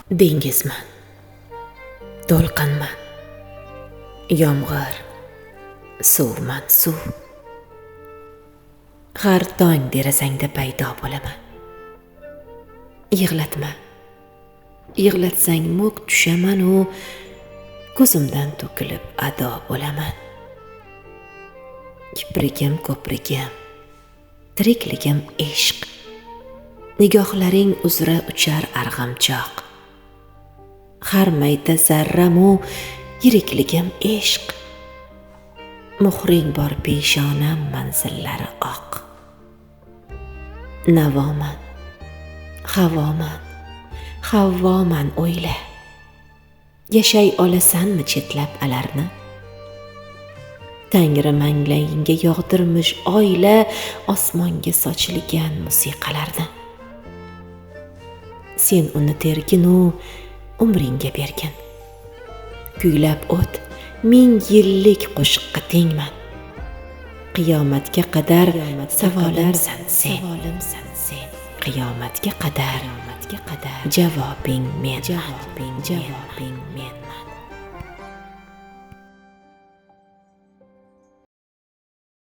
Dengizman, to'lqinman, yomg'ir, suvman, suv. Har tong derazangda paydo bo'laman. Yig'latma, yig'latsang muk tushaman u ko'zimdan to'kilib ado bo'laman. Kiprigim, ko'prigim, tirikligim ishq, nigohlaring uzra uchar arg'amchoq. Har mayda zarramu yirikligim ishq, muhring bor peshonam manzillari oq. Navoman, havoman, havvoman o'yla, yashay olasanmi chetlab alarni? Tangri manglayingga yog'dirmish oyla osmonga sochilgan musiqalarni. Sen uni terginu umringga bergin, kuylab o't 1000 yillik qo'shiqqa tengman. Qiyomatga qadar savolimsan sen, qiyomatga qadar javobing men.